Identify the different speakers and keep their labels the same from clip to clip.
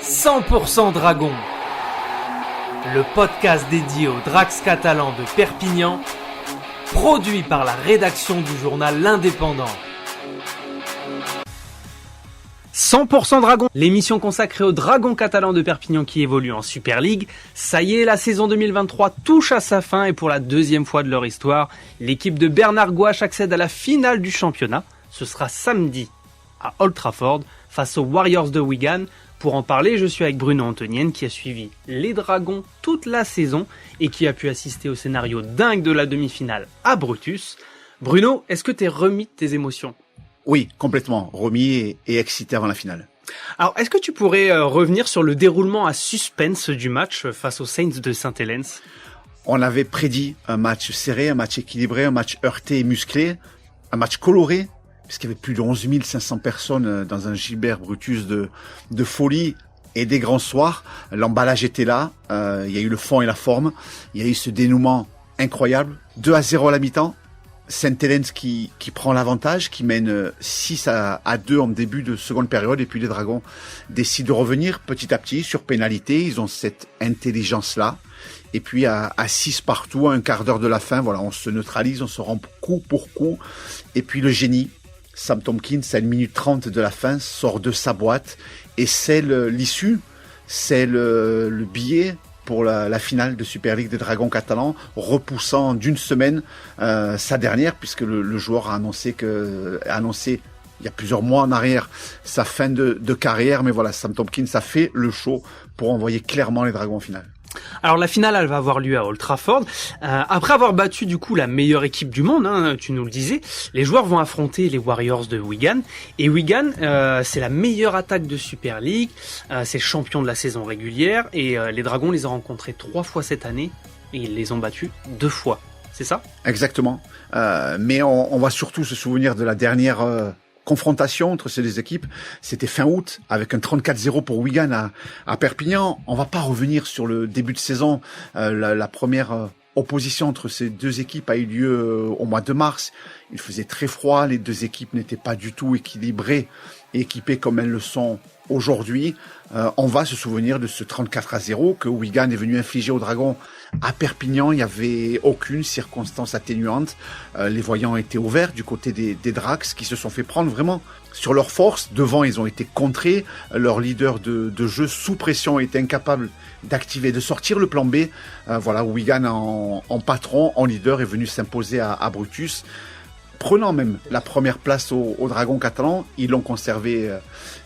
Speaker 1: 100% Dragon, le podcast dédié aux Drax catalans de Perpignan, produit par la rédaction du journal L'Indépendant. 100% Dragon, l'émission consacrée aux Dragons catalans de Perpignan qui évoluent en Super League. Ça y est, la saison 2023 touche à sa fin et pour la deuxième fois de leur histoire, l'équipe de Bernard Gouache accède à la finale du championnat. Ce sera samedi à Old Trafford face aux Warriors de Wigan. Pour en parler, je suis avec Bruno Antonienne qui a suivi les Dragons toute la saison et qui a pu assister au scénario dingue de la demi-finale à Brutus. Bruno, est-ce que t'es remis de tes émotions ?
Speaker 2: Oui, complètement, remis et excité avant la finale.
Speaker 1: Alors, est-ce que tu pourrais revenir sur le déroulement à suspense du match face aux Saints de Saint-Helens ?
Speaker 2: On avait prédit un match serré, un match équilibré, un match heurté et musclé, un match coloré, puisqu'il y avait plus de 11 500 personnes dans un Gilbert Brutus de folie et des grands soirs. L'emballage était là, il y a eu le fond et la forme, il y a eu ce dénouement incroyable, 2-0 à la mi-temps. Saint-Helens qui prend l'avantage, qui mène 6-2 en début de seconde période, et puis les Dragons décident de revenir petit à petit sur pénalité. Ils ont cette intelligence-là. Et puis à 6 partout, à un quart d'heure de la fin, voilà, on se neutralise, on se rend coup pour coup. Et puis le génie, Sam Tomkins, à 1 minute 30 de la fin, sort de sa boîte et c'est l'issue, c'est le billet pour la finale de Super League des Dragons catalans, repoussant d'une semaine sa dernière, puisque le joueur a annoncé il y a plusieurs mois en arrière sa fin de carrière. Mais voilà, Sam Tomkins a fait le show pour envoyer clairement les Dragons en finale.
Speaker 1: Alors la finale, elle va avoir lieu à Old Trafford. Après avoir battu du coup la meilleure équipe du monde, tu nous le disais, les joueurs vont affronter les Warriors de Wigan. Et Wigan, c'est la meilleure attaque de Super League, c'est champion de la saison régulière. Et les Dragons les ont rencontrés 3 fois cette année et ils les ont battus 2 fois. C'est ça ?
Speaker 2: Exactement. Mais on va surtout se souvenir de la dernière confrontation entre ces deux équipes, c'était fin août avec un 34-0 pour Wigan à Perpignan. On va pas revenir sur le début de saison. La première opposition entre ces deux équipes a eu lieu au mois de mars. Il faisait très froid, les deux équipes n'étaient pas du tout équilibrées et équipées comme elles le sont aujourd'hui. On va se souvenir de ce 34-0 que Wigan est venu infliger aux Dragons à Perpignan. Il n'y avait aucune circonstance atténuante. Les voyants étaient ouverts du côté des Drax qui se sont fait prendre vraiment sur leur force. Devant, ils ont été contrés. Leur leader de jeu sous pression était incapable d'activer, de sortir le plan B. Voilà, Wigan en patron, en leader, est venu s'imposer à Brutus. Prenant même la première place aux Dragons catalans, ils l'ont conservé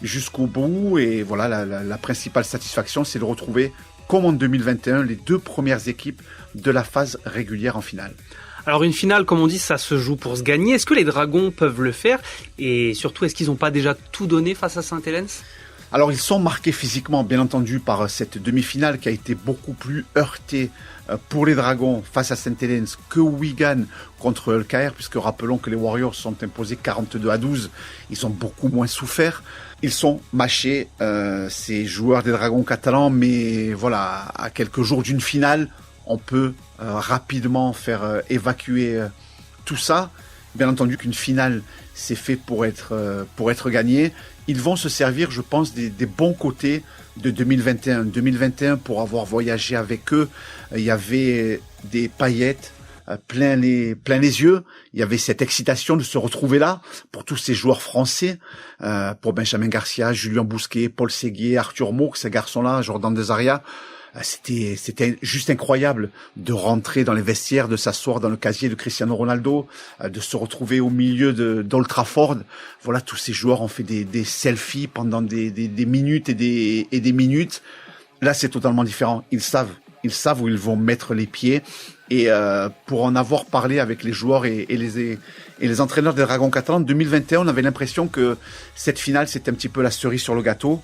Speaker 2: jusqu'au bout. Et voilà, la principale satisfaction, c'est de retrouver, comme en 2021, les 2 premières équipes de la phase régulière en finale.
Speaker 1: Alors une finale, comme on dit, ça se joue pour se gagner. Est-ce que les Dragons peuvent le faire ? Et surtout, est-ce qu'ils n'ont pas déjà tout donné face à Saint-Helens ?
Speaker 2: Alors ils sont marqués physiquement, bien entendu, par cette demi-finale qui a été beaucoup plus heurtée pour les Dragons face à Saint-Helens que Wigan contre le KR, puisque rappelons que les Warriors sont imposés 42-12, ils ont beaucoup moins souffert. Ils sont mâchés, ces joueurs des Dragons catalans, mais voilà, à quelques jours d'une finale, on peut rapidement faire évacuer tout ça. Bien entendu qu'une finale, c'est fait pour être gagné. Ils vont se servir, je pense, des bons côtés de 2021. 2021, pour avoir voyagé avec eux, il y avait des paillettes plein les yeux. Il y avait cette excitation de se retrouver là pour tous ces joueurs français, pour Benjamin Garcia, Julien Bousquet, Paul Séguier, Arthur Mouk, ces garçons-là, Jordan Desaria. C'était juste incroyable de rentrer dans les vestiaires, de s'asseoir dans le casier de Cristiano Ronaldo, de se retrouver au milieu d'Old Trafford. Voilà, tous ces joueurs ont fait des selfies pendant des minutes et des minutes. Là, c'est totalement différent. Ils savent où ils vont mettre les pieds. Et pour en avoir parlé avec les joueurs et les entraîneurs des Dragons catalans, en 2021, on avait l'impression que cette finale, c'était un petit peu la cerise sur le gâteau.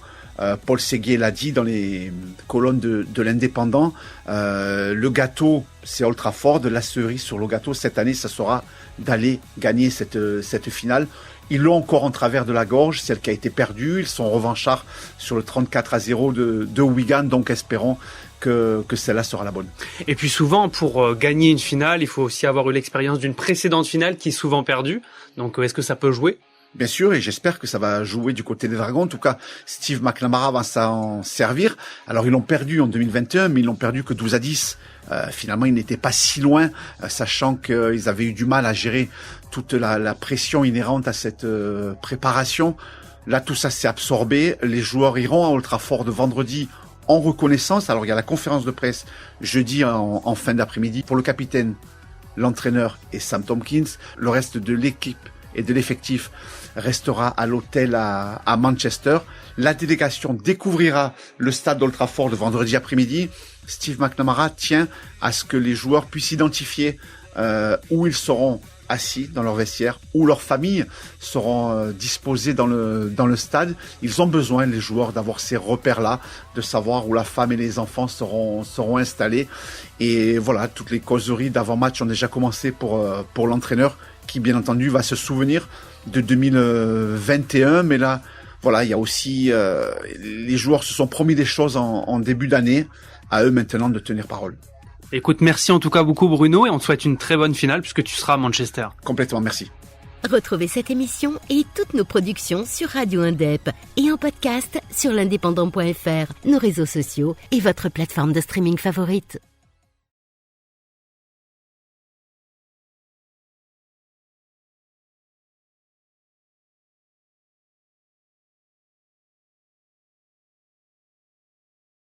Speaker 2: Paul Séguier l'a dit dans les colonnes de l'Indépendant. Le gâteau, c'est Old Trafford. La cerise sur le gâteau, cette année, ça sera d'aller gagner cette finale. Ils l'ont encore en travers de la gorge, celle qui a été perdue. Ils sont revanchards sur le 34-0 de Wigan, donc espérons que celle-là sera la bonne.
Speaker 1: Et puis souvent, pour gagner une finale, il faut aussi avoir eu l'expérience d'une précédente finale qui est souvent perdue. Donc est-ce que ça peut jouer ?
Speaker 2: Bien sûr, et j'espère que ça va jouer du côté des Dragons. En tout cas, Steve McNamara va s'en servir. Alors, ils l'ont perdu en 2021, mais ils l'ont perdu que 12-10. Finalement, ils n'étaient pas si loin, sachant qu'ils avaient eu du mal à gérer toute la pression inhérente à cette préparation. Là, tout ça s'est absorbé. Les joueurs iront à Old Trafford vendredi en reconnaissance. Alors, il y a la conférence de presse jeudi en fin d'après-midi pour le capitaine, l'entraîneur et Sam Tompkins. Le reste de l'équipe et de l'effectif restera à l'hôtel à Manchester. La délégation découvrira le stade d'Old Trafford le vendredi après-midi. Steve McNamara tient à ce que les joueurs puissent identifier où ils seront assis dans leur vestiaire, où leurs familles seront disposées dans le stade. Ils ont besoin, les joueurs, d'avoir ces repères-là, de savoir où la femme et les enfants seront installés. Et voilà, toutes les causeries d'avant-match ont déjà commencé pour l'entraîneur, qui bien entendu va se souvenir de 2021, mais là, voilà, il y a aussi les joueurs se sont promis des choses en début d'année, à eux maintenant de tenir parole.
Speaker 1: Écoute, merci en tout cas beaucoup Bruno, et on te souhaite une très bonne finale puisque tu seras à Manchester.
Speaker 2: Complètement, merci.
Speaker 3: Retrouvez cette émission et toutes nos productions sur Radio Indep et en podcast sur l'indépendant.fr, nos réseaux sociaux et votre plateforme de streaming favorite.